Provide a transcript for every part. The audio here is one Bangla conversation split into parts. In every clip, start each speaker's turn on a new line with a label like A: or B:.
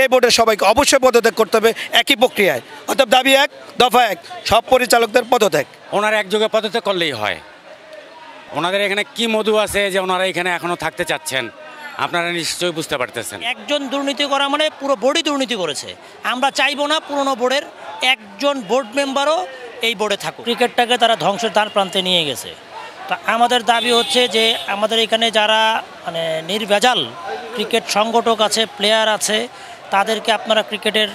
A: এই বোর্ডের সবাইকে অবশ্যই পদত্যাগ করতে হবে একই প্রক্রিয়ায়। অর্থাৎ দাবি 1, দফা 1, সব পরিচালকদের পদত্যাগ।
B: ওনারা একযোগে পদত্যাগ করলেই হয়। ওনাদের এখানে কি মধু আছে যে ওনারা এখানে এখনো থাকতে চাচ্ছেন, আপনারা নিশ্চয়ই বুঝতে পারতেছেন।
C: একজন দুর্নীতি করা মানে পুরো বোর্ডই দুর্নীতি করেছে। আমরা চাইবো না পুরনো বোর্ডের একজন বোর্ড মেম্বারও এই বোর্ডে থাকুক। ক্রিকেটটাকে তারা ধ্বংসের দ্বার প্রান্তে নিয়ে গেছে। তা আমাদের দাবি হচ্ছে যে আমাদের এখানে যারা মানে নির্ভেজাল ক্রিকেট সংগঠক আছে, প্লেয়ার আছে, তাদেরকে আপনারা ক্রিকেটের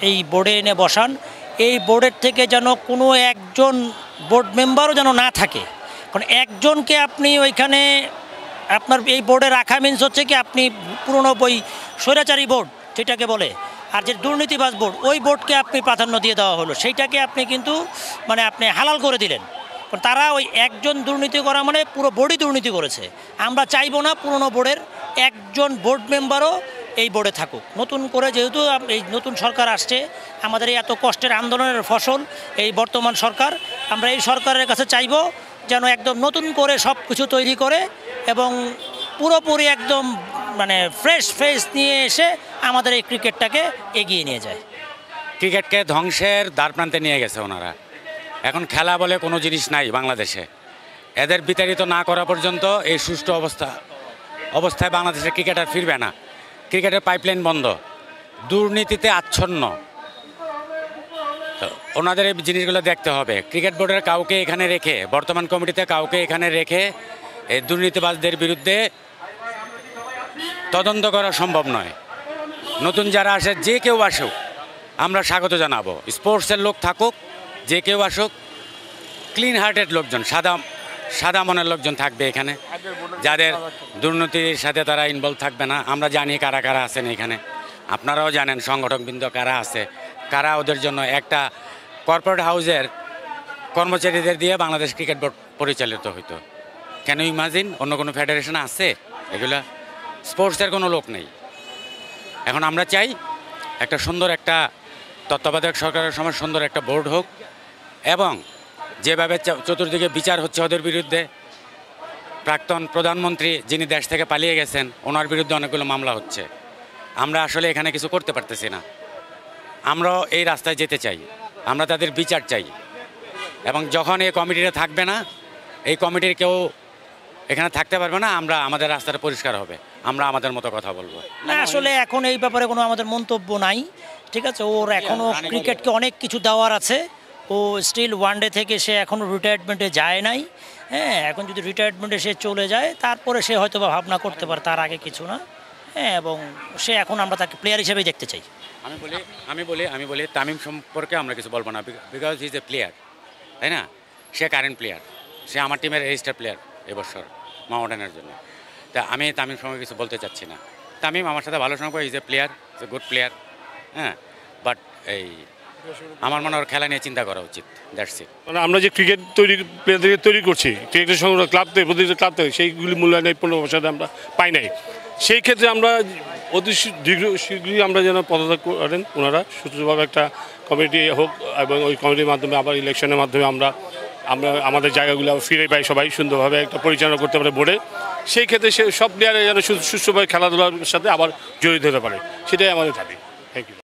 C: এই বোর্ডে এনে বসান। এই বোর্ডের থেকে যেন কোনো একজন বোর্ড মেম্বারও যেন না থাকে। কারণ একজনকে আপনি ওইখানে আপনার এই বোর্ডে রাখা মিনস হচ্ছে কি আপনি পুরনো স্বৈরাচারী বোর্ড যেটাকে বলে, আর যে দুর্নীতিবাজ বোর্ড ওই বোর্ডকে আপনি প্রাধান্য দিয়ে দেওয়া হলো, সেইটাকে আপনি কিন্তু মানে আপনি হালাল করে দিলেন। কারণ তারা ওই একজন দুর্নীতি করা মানে পুরো বোর্ডই দুর্নীতি করেছে। আমরা চাইবো না পুরনো বোর্ডের একজন বোর্ড মেম্বারও এই বোর্ডে থাকুক। নতুন করে যেহেতু এই নতুন সরকার আসছে, আমাদের এই এত কষ্টের আন্দোলনের ফসল এই বর্তমান সরকার, আমরা এই সরকারের কাছে চাইবো যেন একদম নতুন করে সব কিছু তৈরি করে এবং পুরোপুরি একদম মানে ফ্রেশ ফেস নিয়ে এসে আমাদের এই ক্রিকেটটাকে এগিয়ে নিয়ে যায়।
B: ক্রিকেটকে ধ্বংসের দ্বারপ্রান্তে নিয়ে গেছে ওনারা। এখন খেলা বলে কোনো জিনিস নাই বাংলাদেশে। এদের বিতাড়িত না করা পর্যন্ত এই সুষ্ঠু অবস্থায় বাংলাদেশের ক্রিকেট আর ফিরবে না। ক্রিকেটের পাইপলাইন বন্ধ, দুর্নীতিতে আচ্ছন্ন। তো ওনাদের এই জিনিসগুলো দেখতে হবে। ক্রিকেট বোর্ডের কাউকে এখানে রেখে, বর্তমান কমিটিতে কাউকে এখানে রেখে এই দুর্নীতিবাজদের বিরুদ্ধে তদন্ত করা সম্ভব নয়। নতুন যারা আসে, যে কেউ আসুক, আমরা স্বাগত জানাবো। স্পোর্টসের লোক থাকুক, যে কেউ আসুক, ক্লিন হার্টেড লোকজন, সাদা মনের লোকজন থাকবে এখানে, যাদের দুর্নীতির সাথে তারা ইনভলভ থাকবে না। আমরা জানি কারা কারা আছেন এখানে, আপনারাও জানেন সংগঠকবৃন্দ কারা আছে, কারা ওদের জন্য একটা কর্পোরেট হাউসের কর্মচারীদের দিয়ে বাংলাদেশ ক্রিকেট বোর্ড পরিচালিত হইতো। কেন ইমাজিন অন্য কোনো ফেডারেশন আছে এগুলা? স্পোর্টসের কোনো লোক নেই। এখন আমরা চাই একটা সুন্দর একটা তত্ত্বাবধায়ক সরকারের সময় সুন্দর একটা বোর্ড হোক, এবং যেভাবে চতুর্দিকে বিচার হচ্ছে ওদের বিরুদ্ধে, প্রাক্তন প্রধানমন্ত্রী যিনি দেশ থেকে পালিয়ে গেছেন, ওনার বিরুদ্ধে অনেকগুলো মামলা হচ্ছে। আমরা আসলে এখানে কিছু করতে পারতেছি না। আমরাও এই রাস্তায় যেতে চাই, আমরা তাদের বিচার চাই। এবং যখন এই কমিটিটা থাকবে না, এই কমিটির কেউ এখানে থাকতে পারবে না, আমরা আমাদের রাস্তাটা পরিষ্কার হবে, আমরা আমাদের মতো কথা বলবো।
C: না আসলে এখন এই ব্যাপারে কোনো আমাদের মন্তব্য নাই, ঠিক আছে। ওর এখনও ক্রিকেটকে অনেক কিছু দেওয়ার আছে। ও স্টিল ওয়ানডে থেকে সে এখনও রিটায়ারমেন্টে যায় নাই। হ্যাঁ, এখন যদি রিটায়ারমেন্টে সে চলে যায় তারপরে সে হয়তো বা ভাবনা করতে পারে, তার আগে কিছু না। হ্যাঁ, এবং সে এখন আমরা তাকে প্লেয়ার হিসেবেই দেখতে চাই।
B: আমি বলি তামিম সম্পর্কে আমরা কিছু বলবো না, because he is a player, তাই না? সে কারেন্ট প্লেয়ার, সে আমার টিমের রেজিস্টার প্লেয়ার এবছর মাউন্টেনের জন্য। তা আমি তামিম সম্পর্কে কিছু বলতে চাচ্ছি না। তামিম আমার সাথে ভালো সম্পর্ক, is a player, is a good player. হ্যাঁ, বাট এই আমার মনে হয় খেলা নিয়ে চিন্তা করা উচিত। That's it.
D: মানে আমরা যে ক্রিকেট প্লেয়ারদেরকে তৈরি করছি, ক্রিকেটের সঙ্গে ক্লাব থেকে প্রতিটা ক্লাব থেকে সেইগুলি মূল্যায়ন 15 বছরে আমরা পাই নাই। সেই ক্ষেত্রে আমরা অতি শীঘ্রই আমরা যেন পদত্যাগ করেন ওনারা, সুষ্ঠুভাবে একটা কমিটি হোক, এবং ওই কমিটির মাধ্যমে আবার ইলেকশনের মাধ্যমে আমরা আমাদের জায়গাগুলো ফিরে পাই, সবাই সুন্দরভাবে একটা পরিচালনা করতে পারে বোর্ডে। সেই ক্ষেত্রে সব প্লেয়ারে যেন সুষ্ঠুভাবে খেলাধুলার সাথে আবার জড়িত হতে পারে, সেটাই আমাদের দাবি। Thank you.